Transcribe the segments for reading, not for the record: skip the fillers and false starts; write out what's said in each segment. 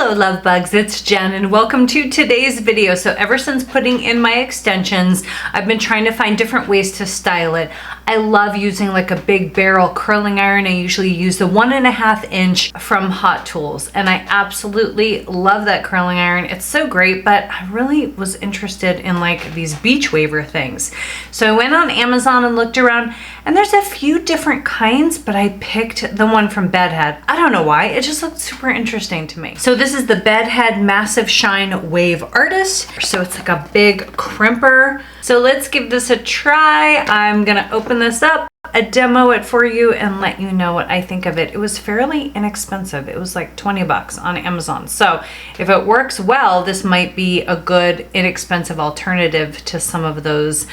Hello love bugs, it's Jen and welcome to today's video. So ever since putting in my extensions, I've been trying to find different ways to style it. I love using like a big barrel curling iron. I usually use the 1.5 inch from Hot Tools and I absolutely love that curling iron. It's so great, but I really was interested in like these beach waver things. So I went on Amazon and looked around and there's a few different kinds, but I picked the one from Bedhead. I don't know why, it just looked super interesting to me. So this is the Bedhead Massive Shine Wave Artist. So it's like a big crimper. So let's give this a try. I'm gonna open this up, demo it for you and let you know what I think of it. It was fairly inexpensive. It was like 20 bucks on Amazon. So if it works well, this might be a good inexpensive alternative to some of those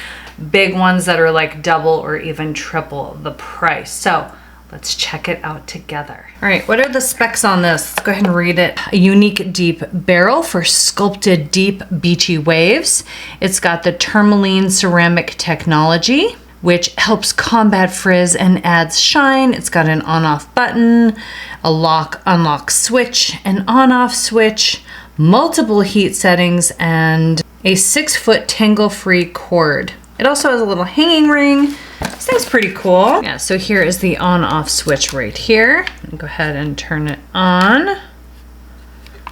big ones that are like double or even triple the price. So let's check it out together. All right, what are the specs on this? Let's go ahead and read it. A unique deep barrel for sculpted deep beachy waves. It's got the tourmaline ceramic technology, which helps combat frizz and adds shine. It's got an on-off button, a lock-unlock switch, an on-off switch, multiple heat settings, and a 6-foot tangle-free cord. It also has a little hanging ring. This thing's pretty cool. Yeah, so here is the on-off switch right here. Go ahead and turn it on.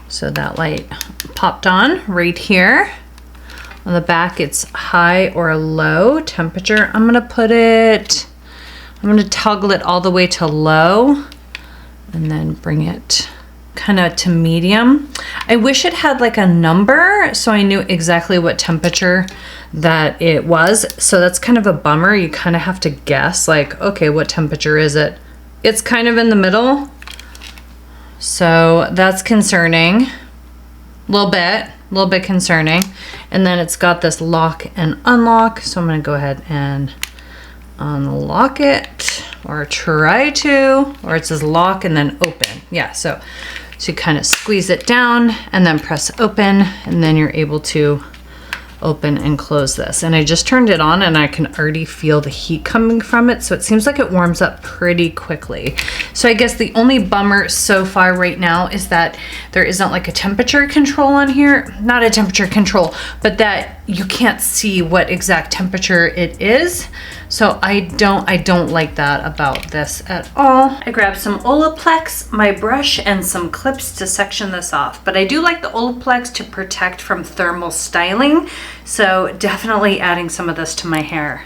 So that light popped on right here. On the back, it's high or low temperature. I'm gonna toggle it all the way to low and then bring it kind of to medium. I wish it had like a number so I knew exactly what temperature that it was. So that's kind of a bummer. You kind of have to guess like, okay, what temperature is it? It's kind of in the middle. So that's concerning. A little bit concerning. And then it's got this lock and unlock. So I'm gonna go ahead and unlock it or try to, or it says lock and then open. Yeah, so you kind of squeeze it down and then press open and then you're able to open and close this. And I just turned it on and I can already feel the heat coming from it. So it seems like it warms up pretty quickly. So I guess the only bummer so far right now is that there isn't like a temperature control on here. Not a temperature control, but that you can't see what exact temperature it is. So I don't like that about this at all. I grabbed some Olaplex, my brush, and some clips to section this off. But I do like the Olaplex to protect from thermal styling. So definitely adding some of this to my hair.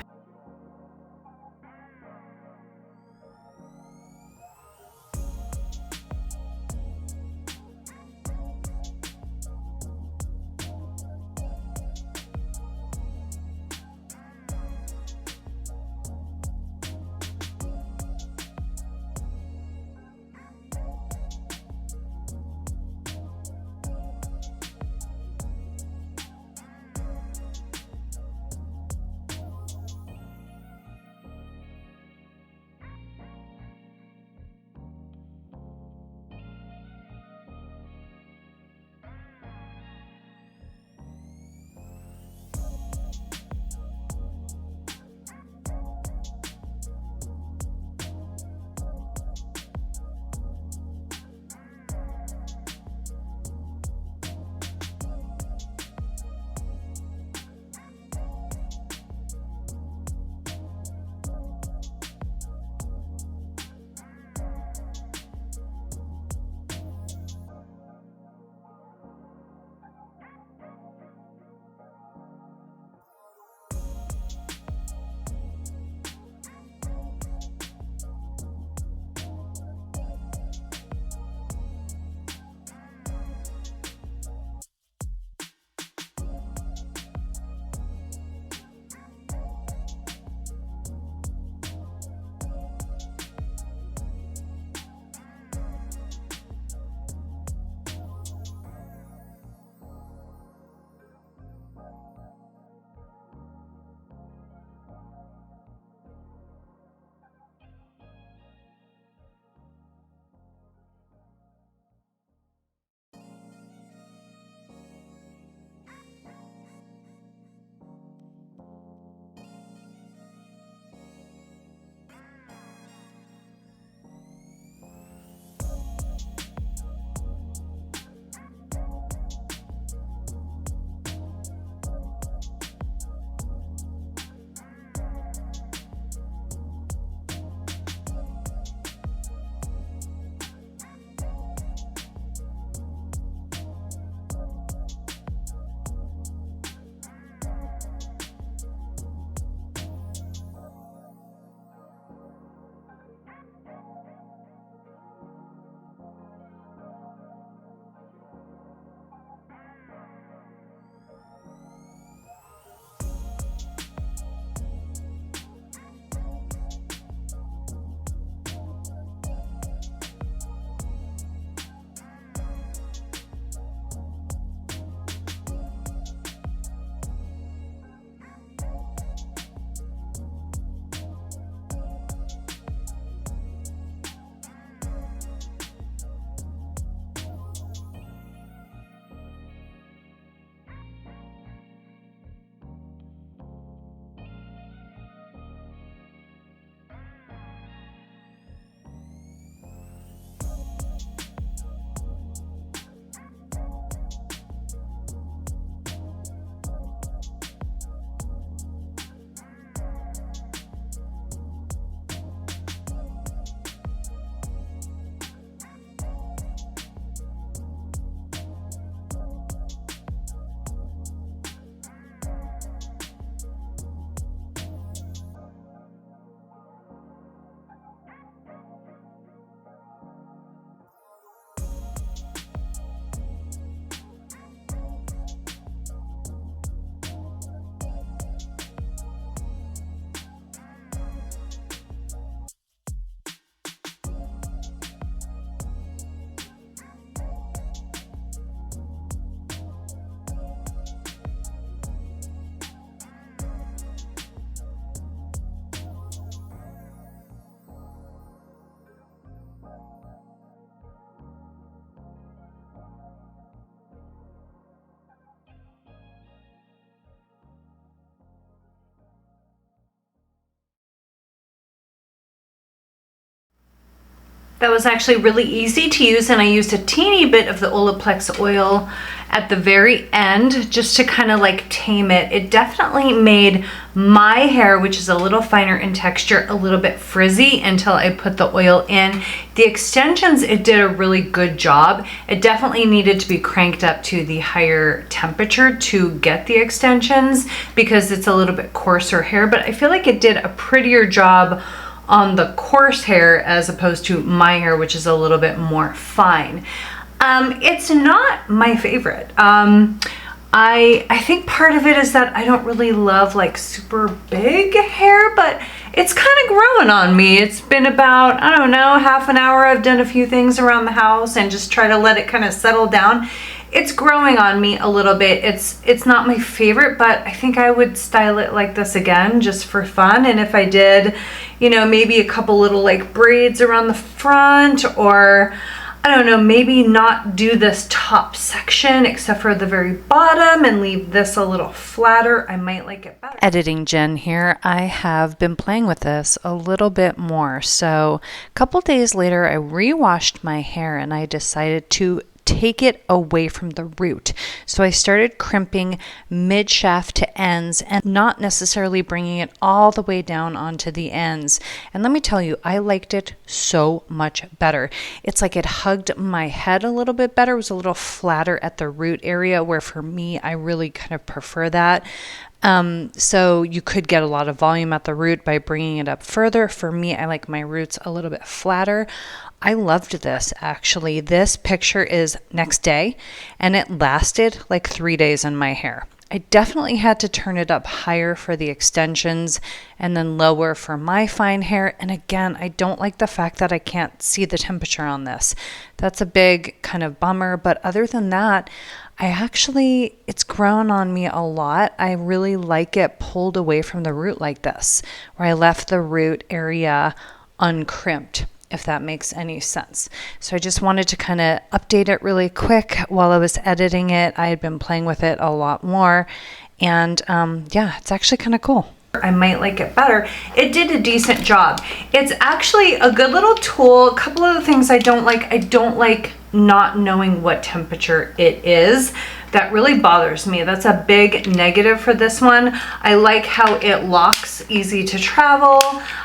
That was actually really easy to use, and I used a teeny bit of the Olaplex oil at the very end just to kind of like tame it. It definitely made my hair, which is a little finer in texture, a little bit frizzy until I put the oil in. The extensions, it did a really good job. It definitely needed to be cranked up to the higher temperature to get the extensions because it's a little bit coarser hair, but I feel like it did a prettier job on the coarse hair as opposed to my hair, which is a little bit more fine. It's not my favorite. I think part of it is that I don't really love like super big hair, but it's kind of growing on me. It's been about, I don't know, half an hour. I've done a few things around the house and just try to let it kind of settle down. It's growing on me a little bit. It's not my favorite, but I think I would style it like this again just for fun. And if I did, you know, maybe a couple little like braids around the front, or I don't know, maybe not do this top section except for the very bottom and leave this a little flatter, I might like it better. Editing Jen here. I have been playing with this a little bit more. So a couple days later, I re-washed my hair and I decided to take it away from the root. So I started crimping mid shaft to ends and not necessarily bringing it all the way down onto the ends. And let me tell you, I liked it so much better. It's like it hugged my head a little bit better. It was a little flatter at the root area, where for me, I really kind of prefer that. So you could get a lot of volume at the root by bringing it up further. For me, I like my roots a little bit flatter. I loved this actually. This picture is next day and it lasted like 3 days in my hair. I definitely had to turn it up higher for the extensions and then lower for my fine hair. And again, I don't like the fact that I can't see the temperature on this. That's a big kind of bummer. But other than that, it's grown on me a lot. I really like it pulled away from the root like this, where I left the root area uncrimped, if that makes any sense. So I just wanted to kind of update it really quick while I was editing it. I had been playing with it a lot more, and yeah, it's actually kind of cool. I might like it better. It did a decent job. It's actually a good little tool. A couple of the things I don't like not knowing what temperature it is. That really bothers me. That's a big negative for this one. I like how it locks, easy to travel.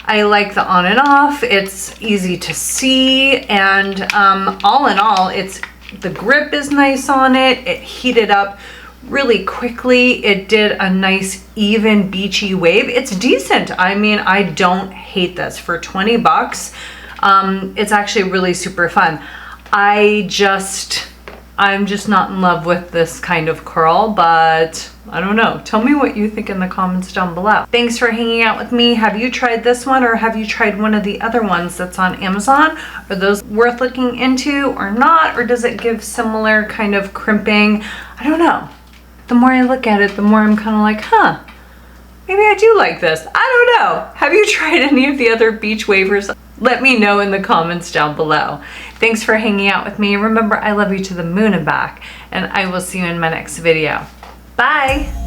I like the on and off. It's easy to see, and all in all, the grip is nice on it. It heated up really quickly. It did a nice even beachy wave. It's decent. I mean, I don't hate this for 20 bucks. It's actually really super fun. I'm just not in love with this kind of curl, but I don't know. Tell me what you think in the comments down below. Thanks for hanging out with me. Have you tried this one, or have you tried one of the other ones that's on Amazon? Are those worth looking into or not? Or does it give similar kind of crimping? I don't know. The more I look at it, the more I'm kind of like, huh, maybe I do like this. I don't know. Have you tried any of the other beach wavers? Let me know in the comments down below. Thanks for hanging out with me. Remember, I love you to the moon and back, and I will see you in my next video. Bye.